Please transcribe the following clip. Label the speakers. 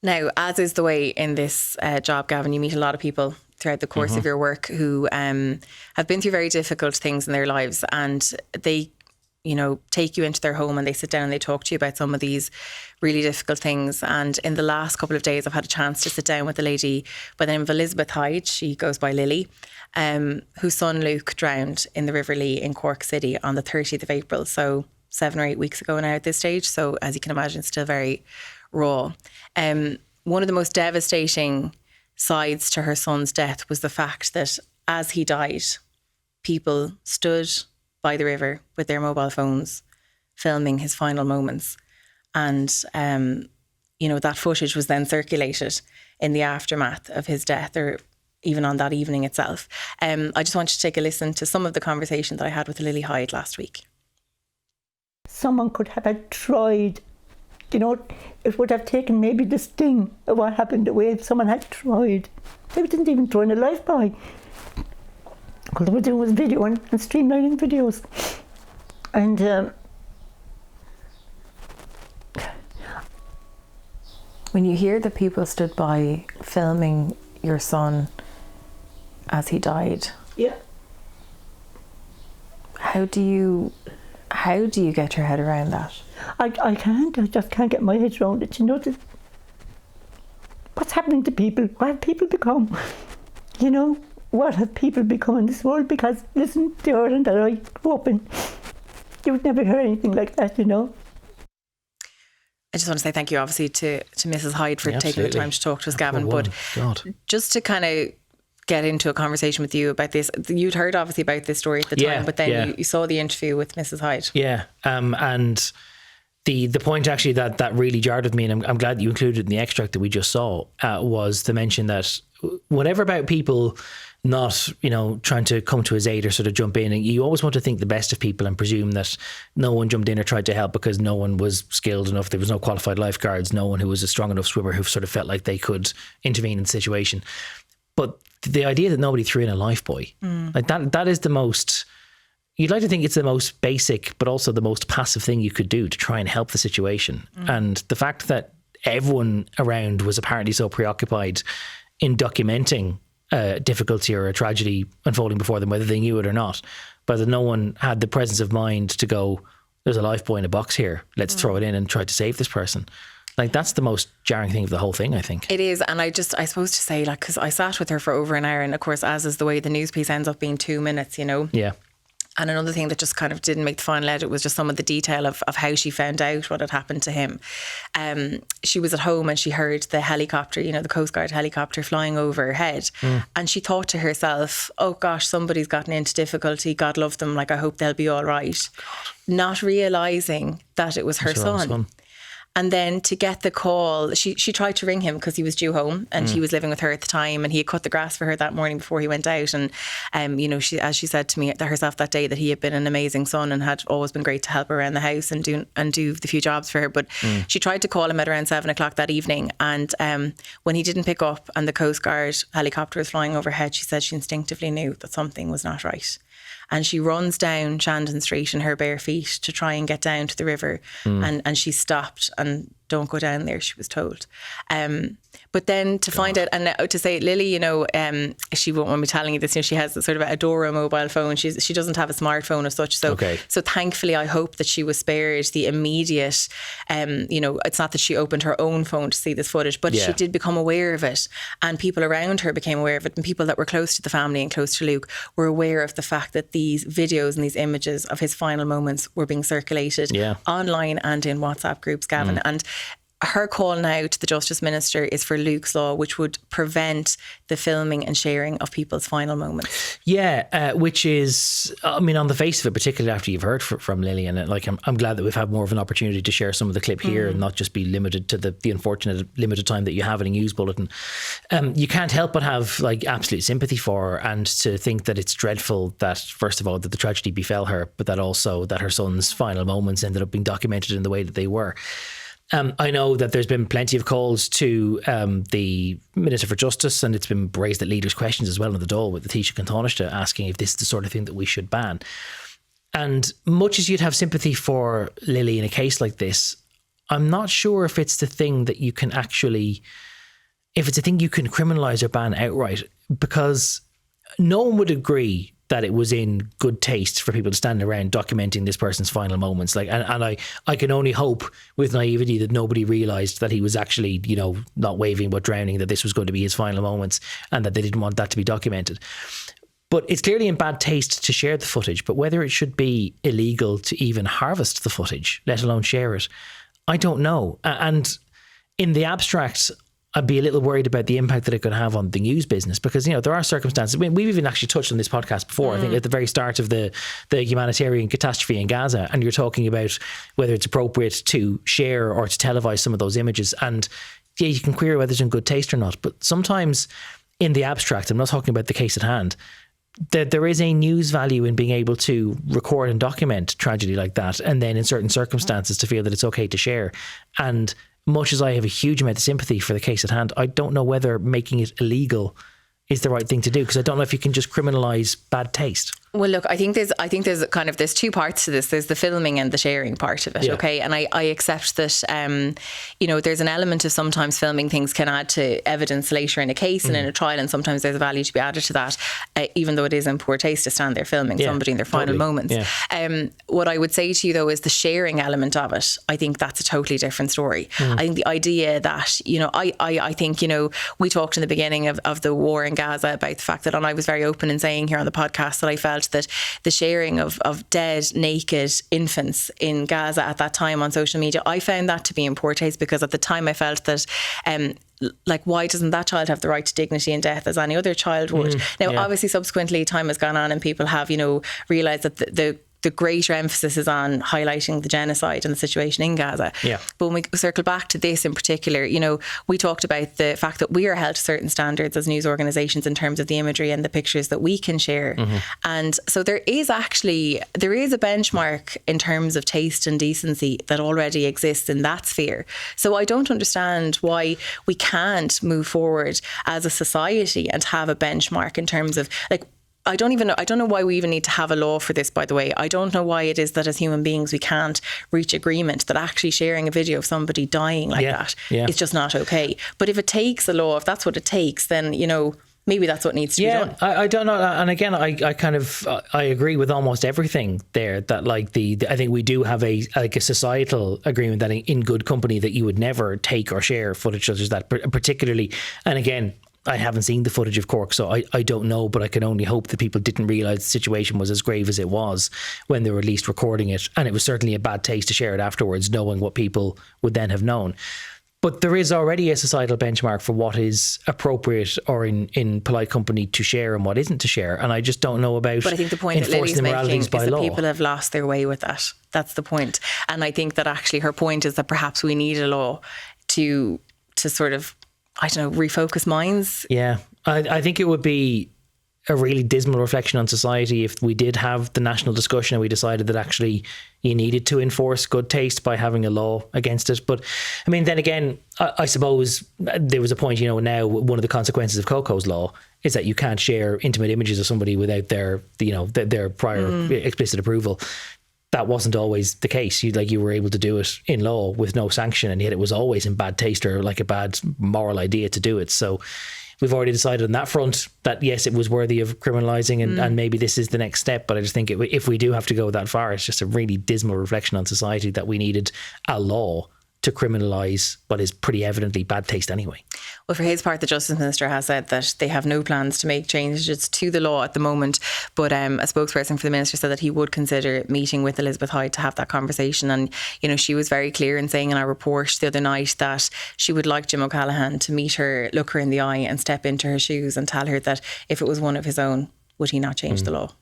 Speaker 1: Now, as is the way in this job, Gavin, you meet a lot of people throughout the course of your work who have been through very difficult things in their lives, and they, take you into their home and they sit down and they talk to you about some of these really difficult things. And in the last couple of days, I've had a chance to sit down with a lady by the name of Elizabeth Hyde. She goes by Lily, whose son Luke drowned in the River Lee in Cork City on the 30th of April. So 7 or 8 weeks ago now at this stage. So as you can imagine, still very raw. One of the most devastating sides to her son's death was the fact that as he died, people stood by the river with their mobile phones filming his final moments. And, that footage was then circulated in the aftermath of his death, or even on that evening itself. I just wanted to take a listen to some of the conversation that I had with Lily Hyde last week.
Speaker 2: Someone could have tried, it would have taken maybe the sting of what happened away if someone had tried. They didn't even throw in a life buoy. All they were doing was video and streamlining videos. And
Speaker 3: when you hear that people stood by filming your son as he died,
Speaker 2: yeah,
Speaker 3: how do you get your head around that?
Speaker 2: I can't. I just can't get my head around it. What's happening to people? What have people become? What have people become in this world? Because listen, the Ireland that I grew up in, you would never hear anything like that, I
Speaker 1: just want to say thank you, obviously, to Mrs. Hyde for taking the time to talk to us, Gavin. But just to kind of get into a conversation with you about this, you'd heard obviously about this story at the time, but then you saw the interview with Mrs. Hyde.
Speaker 4: Yeah, and the point actually that really jarred with me, and I'm glad that you included in the extract that we just saw, was to mention that whatever about people not, trying to come to his aid or sort of jump in, and you always want to think the best of people and presume that no one jumped in or tried to help because no one was skilled enough. There was no qualified lifeguards, no one who was a strong enough swimmer who sort of felt like they could intervene in the situation. But the idea that nobody threw in a life buoy, like that is the most, you'd like to think it's the most basic, but also the most passive thing you could do to try and help the situation. And the fact that everyone around was apparently so preoccupied in documenting a difficulty or a tragedy unfolding before them, whether they knew it or not, but that no one had the presence of mind to go, there's a life buoy in a box here, let's throw it in and try to save this person. Like, that's the most jarring thing of the whole thing, I think.
Speaker 1: It is. And I suppose to say, because I sat with her for over an hour, and of course, as is the way, the news piece ends up being 2 minutes,
Speaker 4: Yeah.
Speaker 1: And another thing that just kind of didn't make the final edit was just some of the detail of how she found out what had happened to him. She was at home and she heard the helicopter, the Coast Guard helicopter flying over her head. And she thought to herself, oh gosh, somebody's gotten into difficulty. God love them. Like, I hope they'll be all right. God. Not realising that it was her son. And then to get the call, she tried to ring him because he was due home and he was living with her at the time, and he had cut the grass for her that morning before he went out. And, she said to me herself that day that he had been an amazing son and had always been great to help her around the house and do the few jobs for her. But she tried to call him at around 7 o'clock that evening. And when he didn't pick up and the Coast Guard helicopter was flying overhead, she said she instinctively knew that something was not right. And she runs down Shandon Street in her bare feet to try and get down to the river. And she stopped and don't go down there, she was told. But then to find out, and to say, Lily, she won't want me telling you this, she has sort of a Dora mobile phone. She doesn't have a smartphone as such. So thankfully, I hope that she was spared the immediate, it's not that she opened her own phone to see this footage, but she did become aware of it. And people around her became aware of it. And people that were close to the family and close to Luke were aware of the fact that these videos and these images of his final moments were being circulated online and in WhatsApp groups, Gavin. And her call now to the Justice Minister is for Luke's Law, which would prevent the filming and sharing of people's final moments. Yeah,
Speaker 4: which is, on the face of it, particularly after you've heard from Lily, and I'm glad that we've had more of an opportunity to share some of the clip here and not just be limited to the unfortunate limited time that you have in a news bulletin. You can't help but have absolute sympathy for her, and to think that it's dreadful that, first of all, that the tragedy befell her, but that also that her son's final moments ended up being documented in the way that they were. I know that there's been plenty of calls to the Minister for Justice, and it's been raised at leaders' questions as well in the Dáil with the Taoiseach and Taoiseach asking if this is the sort of thing that we should ban. And much as you'd have sympathy for Lily in a case like this, I'm not sure if it's the thing that you can actually, if it's a thing you can criminalise or ban outright, because no one would agree that it was in good taste for people to stand around documenting this person's final moments. Like, and I can only hope with naivety that nobody realised that he was actually, you know, not waving but drowning, that this was going to be his final moments and that they didn't want that to be documented. But it's clearly in bad taste to share the footage, but whether it should be illegal to even harvest the footage, let alone share it, I don't know. And in the abstract, I'd be a little worried about the impact that it could have on the news business, because, you know, there are circumstances. I mean, we've even actually touched on this podcast before, I think at the very start of the humanitarian catastrophe in Gaza, and you're talking about whether it's appropriate to share or to televise some of those images. And yeah, you can query whether it's in good taste or not. But sometimes in the abstract, I'm not talking about the case at hand, there is a news value in being able to record and document tragedy like that, and then in certain circumstances to feel that it's okay to share. And much as I have a huge amount of sympathy for the case at hand, I don't know whether making it illegal is the right thing to do, because I don't know if you can just criminalise bad taste.
Speaker 1: Well, look, I think there's kind of, there's two parts to this. There's the filming and the sharing part of it.
Speaker 4: Yeah.
Speaker 1: Okay. And I accept that, you know, there's an element of sometimes filming things can add to evidence later in a case and in a trial. And sometimes there's a value to be added to that, even though it is in poor taste to stand there filming somebody in their final moments. Yeah. What I would say to you though, is the sharing element of it. I think that's a totally different story. I think the idea that, you know, I think, you know, we talked in the beginning of the war in Gaza about the fact that, and I was very open in saying here on the podcast that I felt that the sharing of dead, naked infants in Gaza at that time on social media, I found that to be in poor taste, because at the time I felt that like, why doesn't that child have the right to dignity and death as any other child would? Now, obviously, subsequently, time has gone on and people have, you know, realised that the greater emphasis is on highlighting the genocide and the situation in Gaza. Yeah. But when we circle back to this in particular, you know, we talked about the fact that we are held to certain standards as news organisations in terms of the imagery and the pictures that we can share. And so there is a benchmark in terms of taste and decency that already exists in that sphere. So I don't understand why we can't move forward as a society and have a benchmark in terms of, like, I don't know why we even need to have a law for this, by the way. I don't know why it is that as human beings we can't reach agreement that actually sharing a video of somebody dying like that is just not okay. But if it takes a law, if that's what it takes, then, you know, maybe that's what needs to be done.
Speaker 4: I don't know. And again, I agree with almost everything there, that like I think we do have a societal agreement that in good company that you would never take or share footage such as that, particularly. And again, I haven't seen the footage of Cork, so I don't know, but I can only hope that people didn't realise the situation was as grave as it was when they were at least recording it. And it was certainly a bad taste to share it afterwards, knowing what people would then have known. But there is already a societal benchmark for what is appropriate or in polite company to share and what isn't to share. And I just don't know about
Speaker 1: But I think the point that Lily's making is that people have lost their way with that. That's the point. And I think that actually her point is that perhaps we need a law to sort of, I don't know, refocus minds. Yeah,
Speaker 4: I think it would be a really dismal reflection on society if we did have the national discussion and we decided that actually you needed to enforce good taste by having a law against it. But I mean, then again, I suppose there was a point, you know, now one of the consequences of Coco's law is that you can't share intimate images of somebody without their, you know, their prior explicit approval. That wasn't always the case. You were able to do it in law with no sanction, and yet it was always in bad taste or like a bad moral idea to do it. So we've already decided on that front that yes, it was worthy of criminalising, and maybe this is the next step. But I just think if we do have to go that far, it's just a really dismal reflection on society that we needed a law to criminalise what is pretty evidently bad taste anyway.
Speaker 1: Well, for his part, the Justice Minister has said that they have no plans to make changes to the law at the moment. But a spokesperson for the Minister said that he would consider meeting with Elizabeth Hyde to have that conversation. And, you know, she was very clear in saying in our report the other night that she would like Jim O'Callaghan to meet her, look her in the eye and step into her shoes and tell her that if it was one of his own, would he not change the law?